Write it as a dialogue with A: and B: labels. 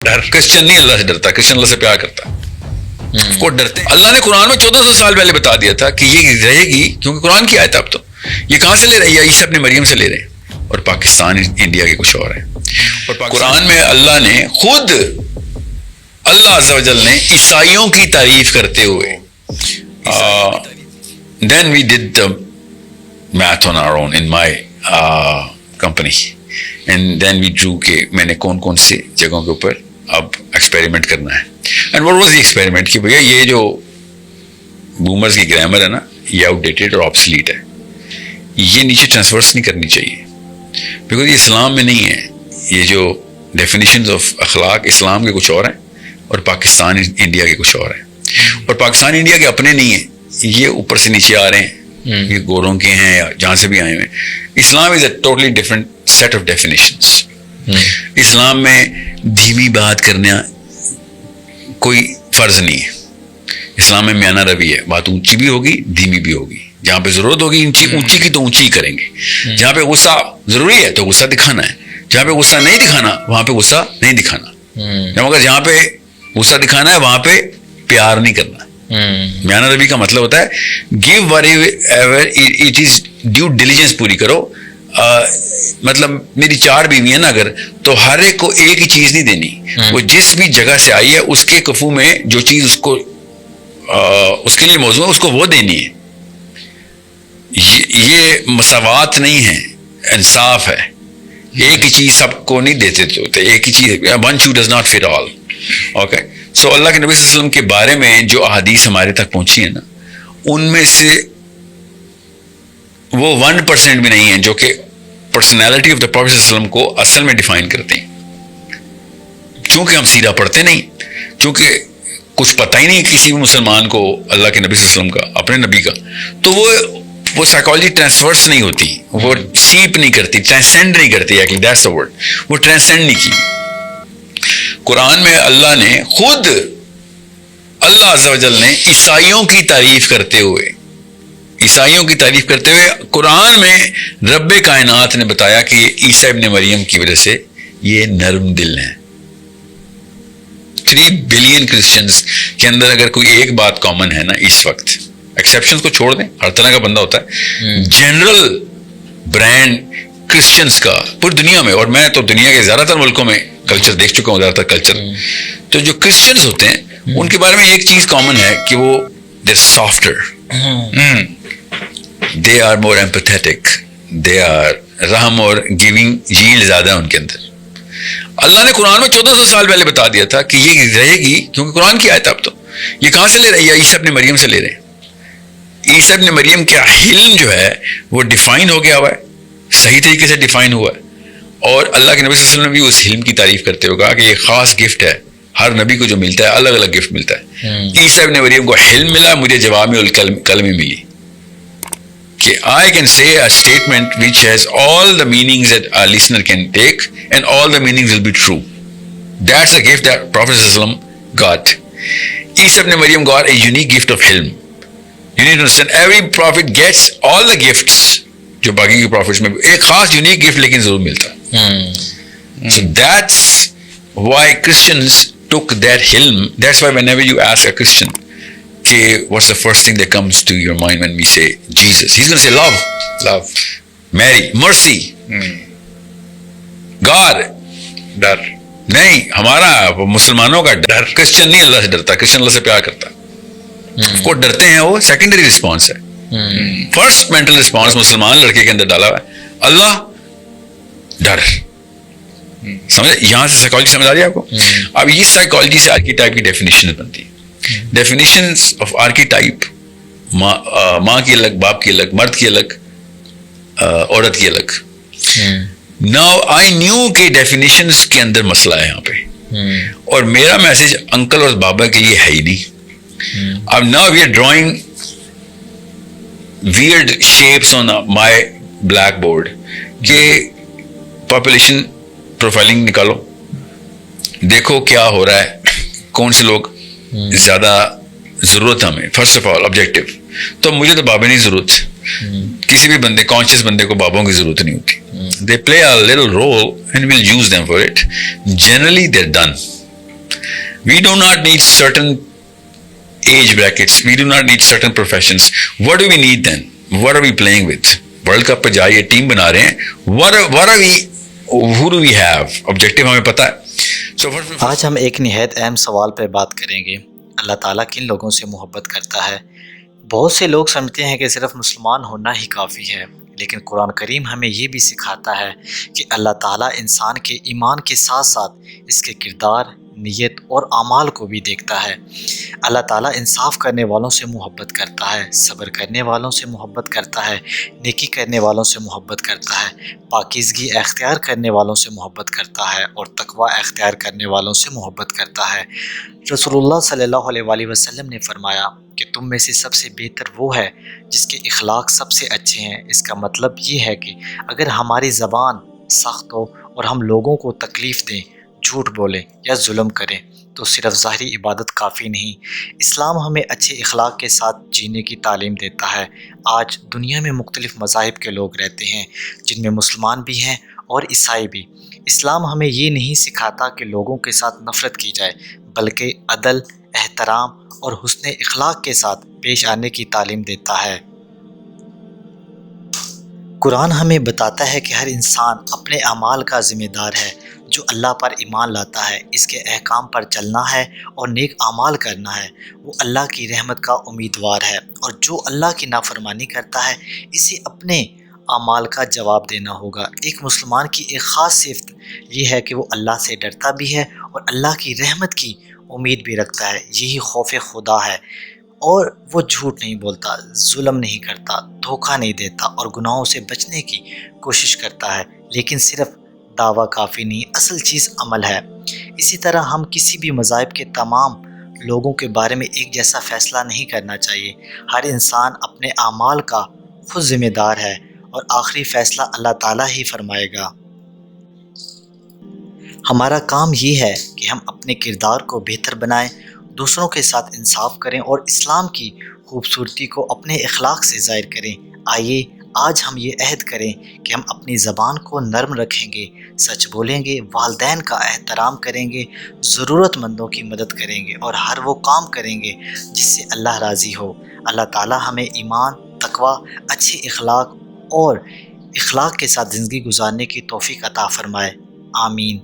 A: ڈر.
B: کرسچن نہیں اللہ سے ڈرتا, کرسچن اللہ سے پیار کرتا, کو ڈرتے. اللہ نے قرآن میں 1400 سال پہلے بتا دیا تھا کہ یہ رہے گی, کیونکہ قرآن کی آیت. اب تو یہ کہاں سے لے رہے ہیں؟ یہ عیسیٰ ابن مریم سے لے رہے ہیں, اور پاکستان انڈیا کے کچھ اور ہیں. اور قرآن میں اللہ نے خود, اللہ عز و جل نے عیسائیوں کی تعریف کرتے ہوئے, then we did the math on our own in my company and then we drew کہ میں نے کون کون سے جگہوں کے اوپر اب ایکسپیریمنٹ کرنا ہے. And what was the experiment کہ بھیا یہ جو بومرز کی گرامر ہے نا, یہ آؤٹ ڈیٹڈ اور آبسلیٹ ہے, یہ نیچے ٹرانسفرس نہیں کرنی چاہیے, بیکاز یہ اسلام میں نہیں ہے. یہ جو ڈیفینیشنز آف اخلاق اسلام کے کچھ اور ہیں اور پاکستان انڈیا کے کچھ اور ہیں, اور پاکستان انڈیا کے اپنے نہیں ہیں, یہ اوپر سے نیچے آ رہے ہیں, یہ گوروں کے ہیں یا جہاں سے بھی آئے ہوئے ہیں. Islam is a totally different set of definitions. اسلام میں دھیمی بات کرنا کوئی فرض نہیں ہے. اسلام میں میانہ روی ہے, بات اونچی بھی ہوگی دھیمی بھی ہوگی, جہاں پہ ضرورت ہوگی اونچی کی تو اونچی ہی کریں گے, جہاں پہ غصہ ضروری ہے تو غصہ دکھانا ہے, جہاں پہ غصہ نہیں دکھانا وہاں پہ غصہ نہیں دکھانا, مگر جہاں پہ غصہ دکھانا ہے وہاں پہ پیار نہیں کرنا. میانہ روی کا مطلب ہوتا ہے give whatever it is due diligence, پوری کرو. مطلب میری 4 بیوی ہیں نا اگر, تو ہر ایک کو ایک ہی چیز نہیں دینی, وہ جس بھی جگہ سے آئی ہے اس کے کفو میں جو چیز اس کو اس کے لیے موضوع ہے اس کو وہ دینی ہے. یہ مساوات نہیں ہے, انصاف ہے. ایک ہی چیز سب کو نہیں دیتے ہوتے, ایک ہی چیز, one shoe does not fit all. Okay, so اللہ کے نبی صلی اللہ علیہ وسلم کے بارے میں جو احادیث ہمارے تک پہنچی ہیں نا, ان میں سے وہ 1% بھی نہیں ہے جو کہ پرسنالٹی آف دا پروفیٹ صلی اللہ علیہ وسلم کو اصل میں ڈیفائن کرتے ہیں. چونکہ ہم سیرہ پڑھتے نہیں, چونکہ کچھ پتہ ہی نہیں کسی بھی مسلمان کو اللہ کے نبی صلی اللہ علیہ وسلم کا, اپنے نبی کا, تو وہ سائیکالوجی ٹرانسفرس نہیں ہوتی, وہ سیپ نہیں کرتی, ٹرانسینڈ نہیں کرتی. ایکچولی دیٹس دا ورڈ, وہ ٹرانسینڈ نہیں کی. قرآن میں اللہ نے خود, اللہ عز و جل نے عیسائیوں کی تعریف کرتے ہوئے قرآن میں رب کائنات نے بتایا کہ یہ عیسیٰ ابن مریم کی وجہ سے یہ نرم دل ہیں. 3 بلین کرسچنز کے اندر اگر کوئی ایک بات کامن ہے نا اس وقت, ایکسیپشنز کو چھوڑ دیں, ہر طرح کا بندہ ہوتا ہے, جنرل برانڈ کرسچنز کا پوری دنیا میں, اور میں تو دنیا کے زیادہ تر ملکوں میں کلچر دیکھ چکا ہوں, زیادہ تر کلچر, تو جو کرسچنز ہوتے ہیں ان کے بارے میں ایک چیز کامن ہے کہ وہ they softer, they are more empathetic, they are رحم اور گیونگ جیل زیادہ ہے ان کے اندر. اللہ نے قرآن میں 1400 سال پہلے بتا دیا تھا کہ یہ رہے گی, کیونکہ قرآن کی آیت. اب تو یہ کہاں سے لے رہے ہیں؟ یہ عیسیٰ ابن مریم سے لے رہے ہیں. عیسیٰ ابن مریم کا حلم جو ہے وہ ڈیفائن ہو گیا ہوا ہے, صحیح طریقے سے ڈیفائن ہوا ہے, اور اللہ کے نبی صلی اللہ علیہ وسلم نے بھی اس حلم کی تعریف کرتے ہوئے کہا کہ یہ خاص گفٹ ہے, ہر نبی کو جو ملتا ہے الگ الگ گفٹ ملتا ہے. عیسیٰ ابن مریم کو حلم ملا, مجھے جوامع الکلم ملی, کہ I can say a statement which has all the meanings that a listener can take and all the meanings will be true. That's a gift that Prophet ﷺ got. Isa ibn Maryam got a unique gift of hilm. You need to understand, every prophet gets all the gifts جو باقی کے prophets میں ایک خاص unique gift لیکن ضرور ملتا ہے. So that's why Christians took that hilm. That's why whenever you ask a Christian, what's the first thing that comes to your mind when we say Jesus? He's going to say love, Mary, mercy, God.
A: ڈر
B: نہیں, ہمارا مسلمانوں کا ڈر. Christian نہیں اللہ سے ڈرتا, Christian اللہ سے پیار کرتا. کو ڈرتے ہیں وہ سیکنڈری رسپانس ہے. فرسٹ مینٹل رسپانس مسلمان لڑکے کے اندر ڈالا ہوا ہے اللہ, ڈر. سمجھ, یہاں سے سائیکالوجی سمجھ آ رہی ہے آپ کو. اب یہ سائیکالوجی سے آرکی ٹائپ کی ڈیفینیشن بنتی ہے. ڈیفینیشنز آف آرکیٹائپ, ماں کی الگ, باپ کی الگ, مرد کی الگ, عورت کی الگ. ناؤ آئی نیو کہ ڈیفینیشنز کے اندر مسئلہ ہے یہاں پہ, اور میرا میسج انکل اور بابا کے لیے ہے ہی نہیں. اب now we are drawing weird shapes on my blackboard کہ پاپولیشن پروفائلنگ نکالو, دیکھو کیا ہو رہا ہے, کون سے لوگ زیادہ ضرورت ہمیں. فرسٹ آف آل آبجیکٹو, تو مجھے تو بابے نہیں ضرورت, کسی بھی بندے کانشیس بندے کو بابوں کی ضرورت نہیں ہوتی. They play a little role and we'll use them for it. Generally they are done. We do not need certain age brackets. We do not need certain professions. What do we need then? What are we playing with? World Cup پہ جائیے team بنا رہے ہیں. What are we? Who do we have? Objective ہمیں پتہ ہے.
A: آج ہم ایک نہایت اہم سوال پہ بات کریں گے. اللہ تعالیٰ کن لوگوں سے محبت کرتا ہے؟ بہت سے لوگ سمجھتے ہیں کہ صرف مسلمان ہونا ہی کافی ہے، لیکن قرآن کریم ہمیں یہ بھی سکھاتا ہے کہ اللہ تعالیٰ انسان کے ایمان کے ساتھ ساتھ اس کے کردار، نیت اور اعمال کو بھی دیکھتا ہے. اللہ تعالیٰ انصاف کرنے والوں سے محبت کرتا ہے، صبر کرنے والوں سے محبت کرتا ہے، نیکی کرنے والوں سے محبت کرتا ہے، پاکیزگی اختیار کرنے والوں سے محبت کرتا ہے اور تقوی اختیار کرنے والوں سے محبت کرتا ہے. رسول اللہ صلی اللہ علیہ وآلہ وسلم نے فرمایا کہ تم میں سے سب سے بہتر وہ ہے جس کے اخلاق سب سے اچھے ہیں. اس کا مطلب یہ ہے کہ اگر ہماری زبان سخت ہو اور ہم لوگوں کو تکلیف دیں، جھوٹ بولیں یا ظلم کریں تو صرف ظاہری عبادت کافی نہیں. اسلام ہمیں اچھے اخلاق کے ساتھ جینے کی تعلیم دیتا ہے. آج دنیا میں مختلف مذاہب کے لوگ رہتے ہیں، جن میں مسلمان بھی ہیں اور عیسائی بھی. اسلام ہمیں یہ نہیں سکھاتا کہ لوگوں کے ساتھ نفرت کی جائے، بلکہ عدل، احترام اور حسن اخلاق کے ساتھ پیش آنے کی تعلیم دیتا ہے. قرآن ہمیں بتاتا ہے کہ ہر انسان اپنے اعمال کا ذمہ دار ہے. جو اللہ پر ایمان لاتا ہے، اس کے احکام پر چلنا ہے اور نیک اعمال کرنا ہے، وہ اللہ کی رحمت کا امیدوار ہے. اور جو اللہ کی نافرمانی کرتا ہے، اسے اپنے اعمال کا جواب دینا ہوگا. ایک مسلمان کی ایک خاص صفت یہ ہے کہ وہ اللہ سے ڈرتا بھی ہے اور اللہ کی رحمت کی امید بھی رکھتا ہے. یہی خوف خدا ہے. اور وہ جھوٹ نہیں بولتا، ظلم نہیں کرتا، دھوکہ نہیں دیتا اور گناہوں سے بچنے کی کوشش کرتا ہے. لیکن صرف دعویٰ کافی نہیں، اصل چیز عمل ہے. اسی طرح ہم کسی بھی مذاہب کے تمام لوگوں کے بارے میں ایک جیسا فیصلہ نہیں کرنا چاہیے. ہر انسان اپنے اعمال کا خود ذمہ دار ہے اور آخری فیصلہ اللہ تعالیٰ ہی فرمائے گا. ہمارا کام یہ ہے کہ ہم اپنے کردار کو بہتر بنائیں، دوسروں کے ساتھ انصاف کریں اور اسلام کی خوبصورتی کو اپنے اخلاق سے ظاہر کریں. آئیے آج ہم یہ عہد کریں کہ ہم اپنی زبان کو نرم رکھیں گے، سچ بولیں گے، والدین کا احترام کریں گے، ضرورت مندوں کی مدد کریں گے اور ہر وہ کام کریں گے جس سے اللہ راضی ہو. اللہ تعالیٰ ہمیں ایمان، تقوی، اچھے اخلاق اور اخلاق کے ساتھ زندگی گزارنے کی توفیق عطا فرمائے. آمین.